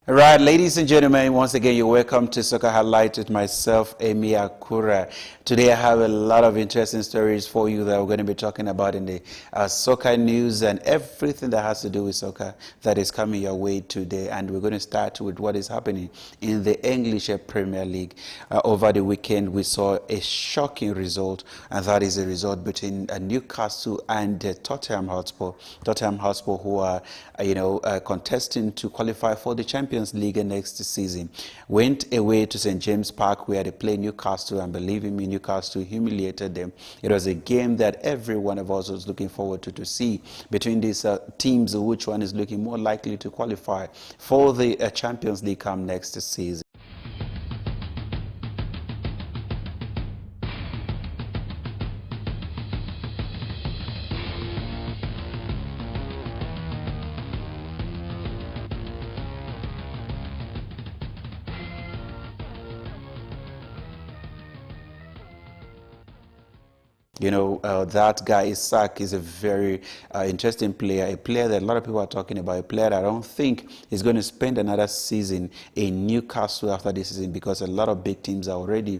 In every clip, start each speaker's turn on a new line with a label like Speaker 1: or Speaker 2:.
Speaker 1: All right, ladies and gentlemen, once again, you're welcome to Soccer Highlight with myself, Emi Akura. Today, I have a lot of interesting stories for you that we're going to be talking about in the soccer news and everything that has to do with soccer that is coming your way today. And we're going to start with what is happening in the English Premier League. Over the weekend, we saw a shocking result, and that is a result between Newcastle and Tottenham Hotspur. Tottenham Hotspur, who are, contesting to qualify for the Champions League next season, went away to St. James Park where they play Newcastle, and believe me, Newcastle humiliated them. It was a game that every one of us was looking forward to see between these teams, which one is looking more likely to qualify for the Champions League come next season. That guy, Isak, is a very interesting player, a player that a lot of people are talking about, a player that I don't think is going to spend another season in Newcastle after this season, because a lot of big teams are already,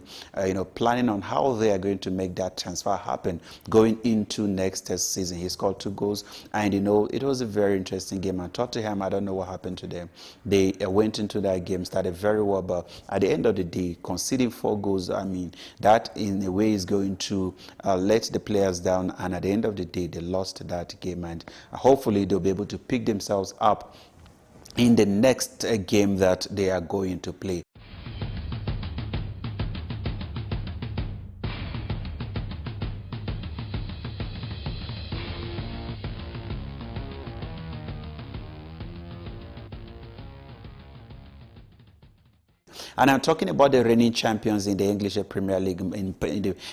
Speaker 1: planning on how they are going to make that transfer happen going into next season. He scored 2 goals, and, it was a very interesting game. And Tottenham, I don't know what happened to them. They went into that game, started very well, but at the end of the day, conceding 4 goals, I mean, that in a way is going to let the players down, and at the end of the day they lost that game, and hopefully they'll be able to pick themselves up in the next game that they are going to play. And I'm talking about the reigning champions in the English Premier League, in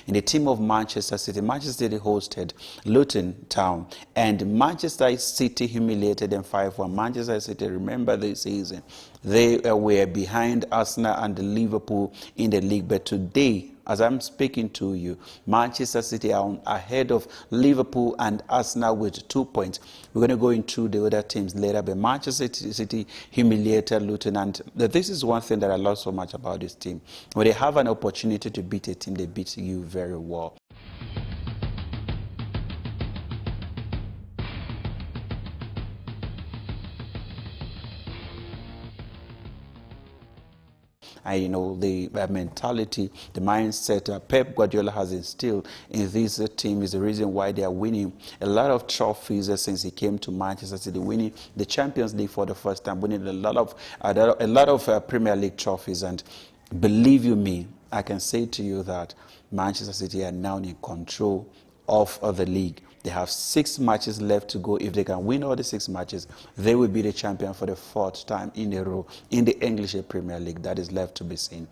Speaker 1: the team of Manchester City. Manchester City hosted Luton Town, and Manchester City humiliated them 5-1. Manchester City, remember this season, they were behind Arsenal and Liverpool in the league, but today, as I'm speaking to you, Manchester City are ahead of Liverpool and Arsenal with 2 points. We're going to go into the other teams later, but Manchester City humiliated Luton, and this is one thing that I love so much about this team. When they have an opportunity to beat a team, they beat you very well. And the mentality, the mindset Pep Guardiola has instilled in this team is the reason why they are winning a lot of trophies since he came to Manchester City, winning the Champions League for the first time, winning a lot of Premier League trophies. And believe you me, I can say to you that Manchester City are now in control of the league. They have 6 matches left to go. If they can win all the 6 matches, they will be the champion for the 4th time in a row in the English Premier League. That is left to be seen.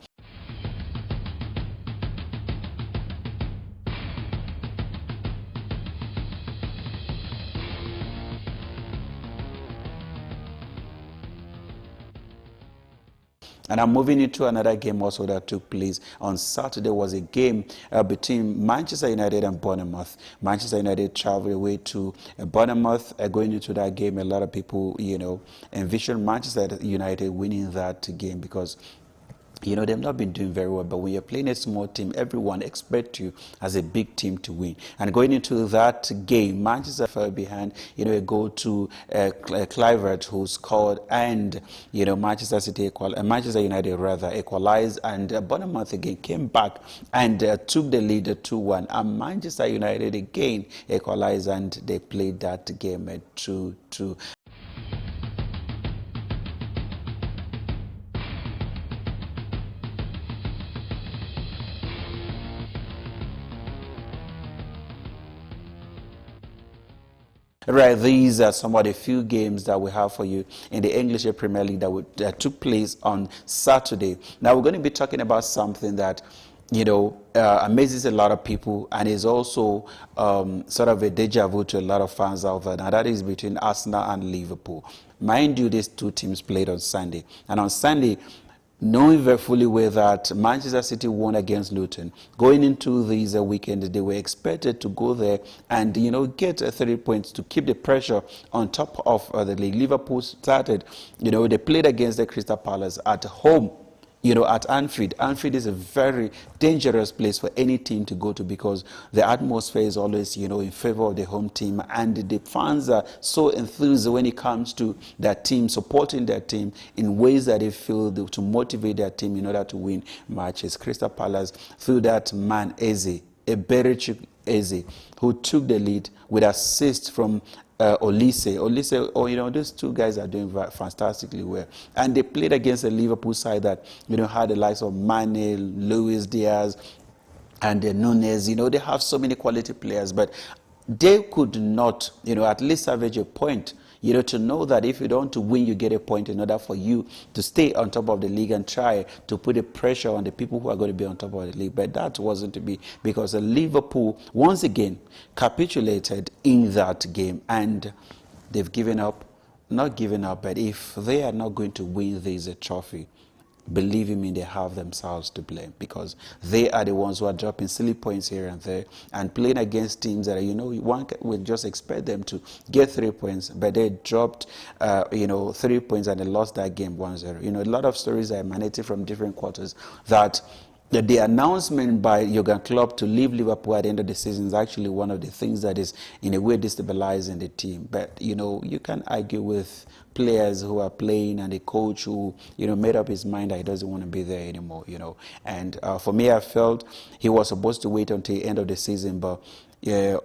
Speaker 1: And I'm moving into another game also that took place on Saturday. Was a game between Manchester United and Bournemouth. Manchester United traveled away to Bournemouth. Going into that game, a lot of people, envisioned Manchester United winning that game because they've not been doing very well, but when you're playing a small team, everyone expects you as a big team to win. And going into that game, Manchester fell behind, a goal to Clivert, who scored, and, Manchester United rather equalized, and Bournemouth again came back and took the lead 2-1. And Manchester United again equalized, and they played that game at 2-2. Right, these are some of the few games that we have for you in the English Premier League that took place on Saturday. Now we're going to be talking about something that amazes a lot of people, and is also sort of a deja vu to a lot of fans out there. Now that is between Arsenal and Liverpool. Mind you, these 2 teams played on Sunday, and on Sunday, knowing very fully well that Manchester City won against Luton. Going into this weekend, they were expected to go there and, get 3 points to keep the pressure on top of the league. Liverpool started, they played against the Crystal Palace at home. At Anfield. Anfield is a very dangerous place for any team to go to because the atmosphere is always, in favor of the home team, and the fans are so enthused when it comes to their team, supporting their team in ways that they feel to motivate their team in order to win matches. Crystal Palace, through that man, Eze, Eze, who took the lead with assist from Olise, those two guys are doing fantastically well. And they played against a Liverpool side that, had the likes of Mane, Luis Diaz, and Nunes. They have so many quality players, but they could not, at least salvage a point. To know that if you don't want to win, you get a point in order for you to stay on top of the league and try to put a pressure on the people who are going to be on top of the league. But that wasn't to be, because Liverpool once again capitulated in that game, and they've given up. Not given up, but if they are not going to win this trophy, believe me, they have themselves to blame, because they are the ones who are dropping silly points here and there and playing against teams that, one would just expect them to get 3 points, but they dropped, 3 points and they lost that game 1-0. A lot of stories are emanating from different quarters that the announcement by Jurgen Klopp to leave Liverpool at the end of the season is actually one of the things that is, in a way, destabilizing the team. But, you can argue with players who are playing and a coach who, made up his mind that he doesn't want to be there anymore, And for me, I felt he was supposed to wait until the end of the season, but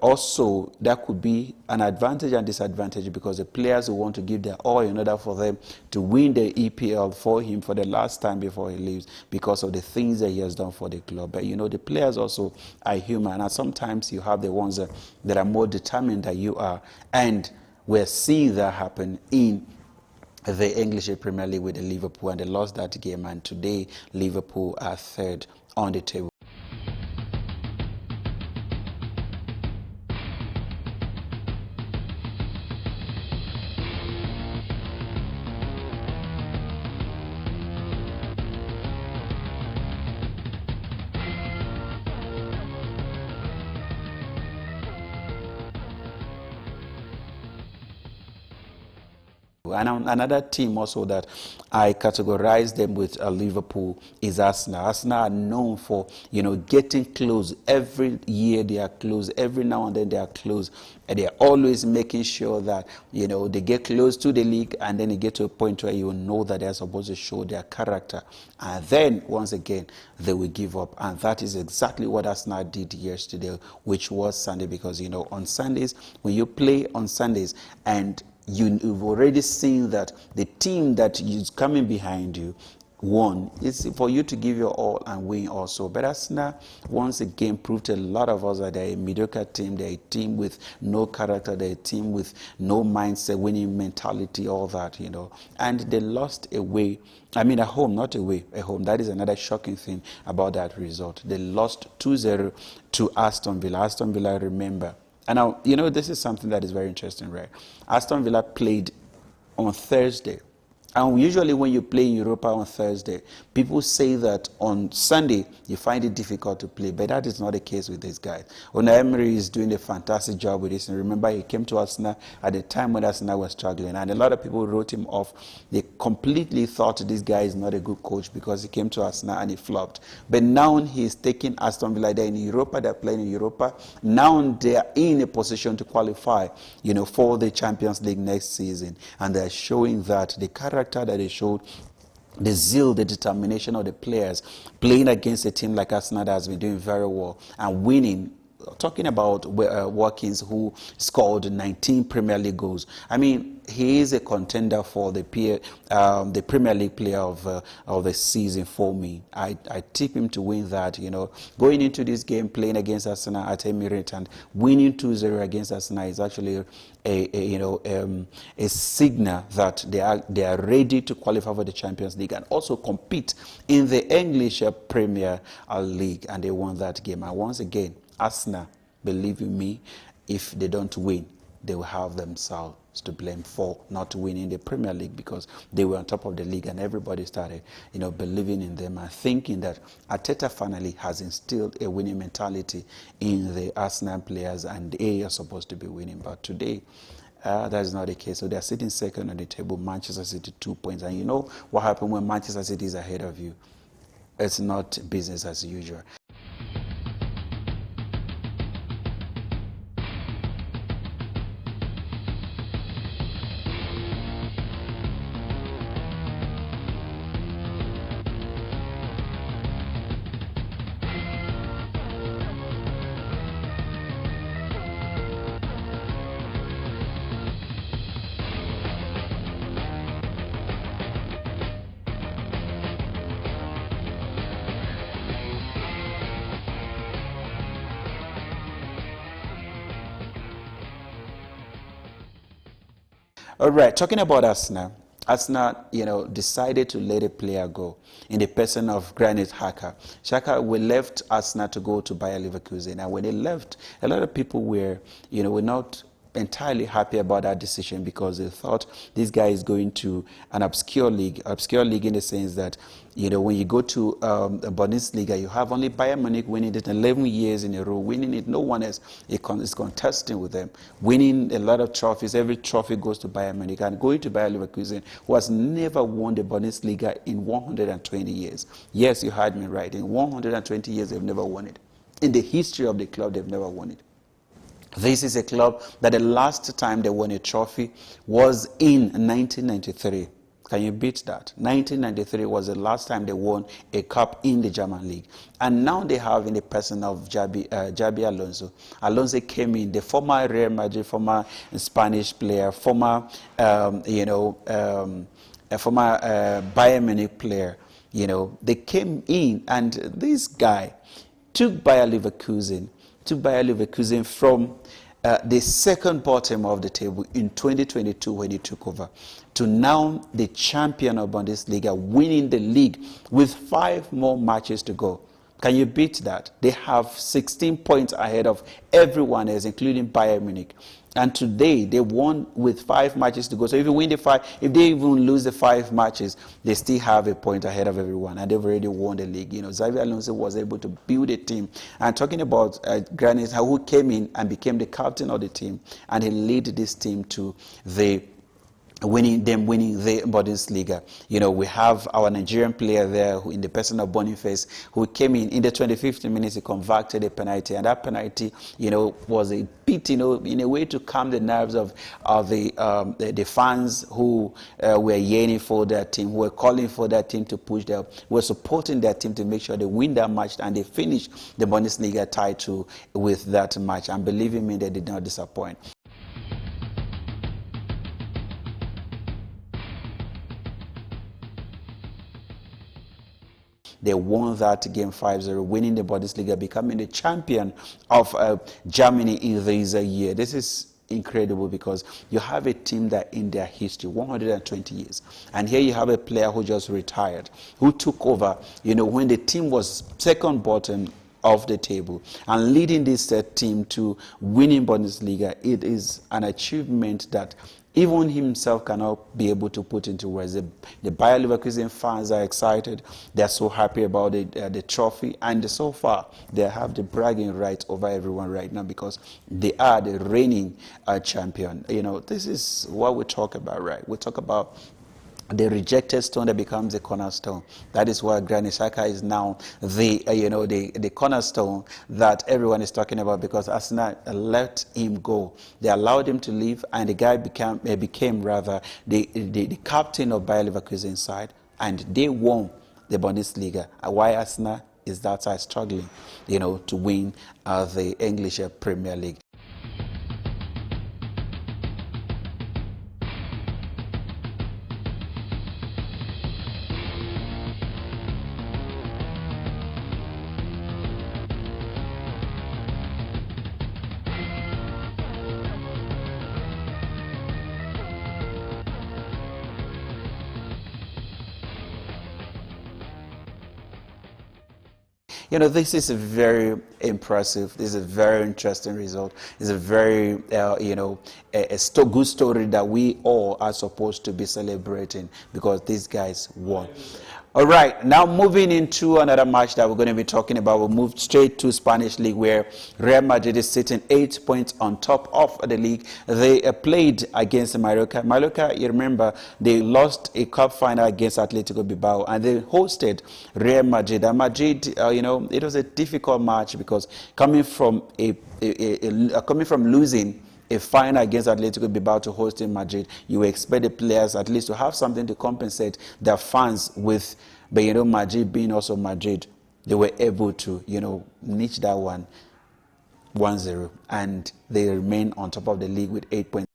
Speaker 1: also that could be an advantage and disadvantage, because the players who want to give their all in order for them to win the EPL for him for the last time before he leaves, because of the things that he has done for the club. But the players also are human, and sometimes you have the ones that are more determined than you are, and we're seeing that happen in the English Premier League with the Liverpool, and they lost that game, and today Liverpool are third on the table. And another team also that I categorize them with Liverpool is Arsenal. Arsenal are known for, getting close. Every year they are close. Every now and then they are close. And they are always making sure that, they get close to the league, and then they get to a point where you know that they are supposed to show their character. And then, once again, they will give up. And that is exactly what Arsenal did yesterday, which was Sunday. Because, on Sundays, when you play on Sundays and you've already seen that the team that is coming behind you won, it's for you to give your all and win also. But Arsenal once again proved to a lot of us that they're a mediocre team. They're a team with no character. They're a team with no mindset, winning mentality, all that, And they lost away. At home, not away, at home. That is another shocking thing about that result. They lost 2-0 to Aston Villa. Aston Villa, remember. And now, this is something that is very interesting, right? Aston Villa played on Thursday. And usually when you play in Europa on Thursday, people say that on Sunday you find it difficult to play, but that is not the case with these guys. Unai Emery is doing a fantastic job with this. And remember, he came to Arsenal at the time when Arsenal was struggling, and a lot of people wrote him off. They completely thought this guy is not a good coach because he came to Arsenal and he flopped. But now he's taking Aston Villa. They're in Europa. They're playing in Europa. Now they are in a position to qualify, for the Champions League next season, and they're showing that the character that they showed, the zeal, the determination of the players playing against a team like Arsenal that has been doing very well and winning. Talking about Watkins, who scored 19 Premier League goals. He is a contender for the Premier League player of the season for me. I tip him to win that. Going into this game, playing against Arsenal at Emirates and winning 2-0 against Arsenal is actually a signal that they are ready to qualify for the Champions League and also compete in the English Premier League, and they won that game. And once again, Arsenal, believe in me, if they don't win, they will have themselves to blame for not winning the Premier League, because they were on top of the league and everybody started, believing in them and thinking that Arteta finally has instilled a winning mentality in the Arsenal players and they are supposed to be winning. But today, that is not the case. So they are sitting second on the table, Manchester City 2 points. And you know what happens when Manchester City is ahead of you? It's not business as usual. All right, talking about Arsenal, decided to let a player go in the person of Granit Xhaka. Xhaka left Arsenal to go to Bayer Leverkusen, and when he left, a lot of people were not entirely happy about that decision, because they thought this guy is going to an obscure league in the sense that, when you go to the Bundesliga, you have only Bayern Munich winning it 11 years in a row, winning it. No one else is contesting with them, winning a lot of trophies. Every trophy goes to Bayern Munich, and going to Bayer Leverkusen, who has never won the Bundesliga in 120 years. Yes, you heard me right. In 120 years, they've never won it. In the history of the club, they've never won it. This is a club that the last time they won a trophy was in 1993. Can you beat that? 1993 was the last time they won a cup in the German league. And now they have in the person of Xabi Alonso. Alonso came in, the former Real Madrid, former Spanish player, former, former Bayern Munich player. They came in, and this guy took Bayer Leverkusen from the second bottom of the table in 2022 when he took over, to now the champion of Bundesliga, winning the league with 5 more matches to go. Can you beat that? They have 16 points ahead of everyone else, including Bayern Munich. And today, they won with 5 matches to go. So if you win the 5, if they even lose the 5 matches, they still have a point ahead of everyone. And they've already won the league. Xabi Alonso was able to build a team. And talking about Granit, who came in and became the captain of the team. And he led this team to the winning the Bundesliga. We have our Nigerian player there who, in the person of Boniface, who came in the 25th minute, he converted a penalty, and that penalty, was a bit, in a way to calm the nerves of the fans who were yearning for their team, who were calling for their team to push them, were supporting their team to make sure they win that match, and they finished the Bundesliga title with that match. And believing me, they did not disappoint. They won that game 5-0, winning the Bundesliga, becoming the champion of Germany in this year. This is incredible, because you have a team that in their history, 120 years. And here you have a player who just retired, who took over, when the team was second bottom of the table, and leading this team to winning Bundesliga. It is an achievement that even himself cannot be able to put into words. The Bayer Leverkusen fans are excited. They're so happy about the trophy. And so far, they have the bragging rights over everyone right now, because they are the reigning champion. This is what we talk about, right? We talk about the rejected stone that becomes the cornerstone. That is why Granit Xhaka is now the cornerstone that everyone is talking about, because Arsenal let him go. They allowed him to leave, and the guy became the captain of Bayer Leverkusen side, and they won the Bundesliga. Why Arsenal is that side struggling, to win the English Premier League. This is a very impressive. This is a very interesting result. It's a very, good story that we all are supposed to be celebrating because these guys won. All right, now moving into another match that we're going to be talking about, we'll move straight to Spanish League, where Real Madrid is sitting 8 points on top of the league. They played against Mallorca. Mallorca, you remember, they lost a cup final against Atletico Bilbao, and they hosted Real Madrid. And Madrid, it was a difficult match because coming from losing a final against Atletico Bilbao to host in Madrid, you expect the players at least to have something to compensate their fans with. But Madrid being also Madrid, they were able to niche that 1-0, and they remain on top of the league with 8 points.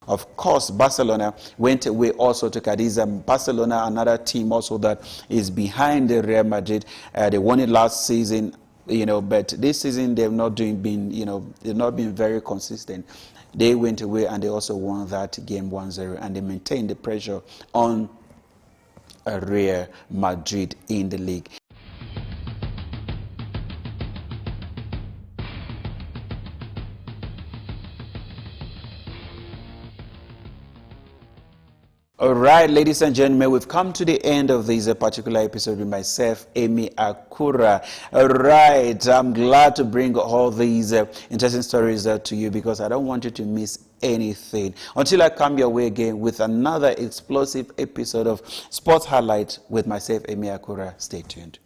Speaker 1: Of course, Barcelona went away also to Cadiz. Barcelona, another team also that is behind the Real Madrid. They won it last season, but this season they've not been very consistent. They went away and they also won that game 1-0, and they maintained the pressure on Real Madrid in the league. All right, ladies and gentlemen, we've come to the end of this particular episode with myself, Amy Akura. All right, I'm glad to bring all these interesting stories to you because I don't want you to miss anything. Until I come your way again with another explosive episode of Sports Highlight with myself, Amy Akura. Stay tuned.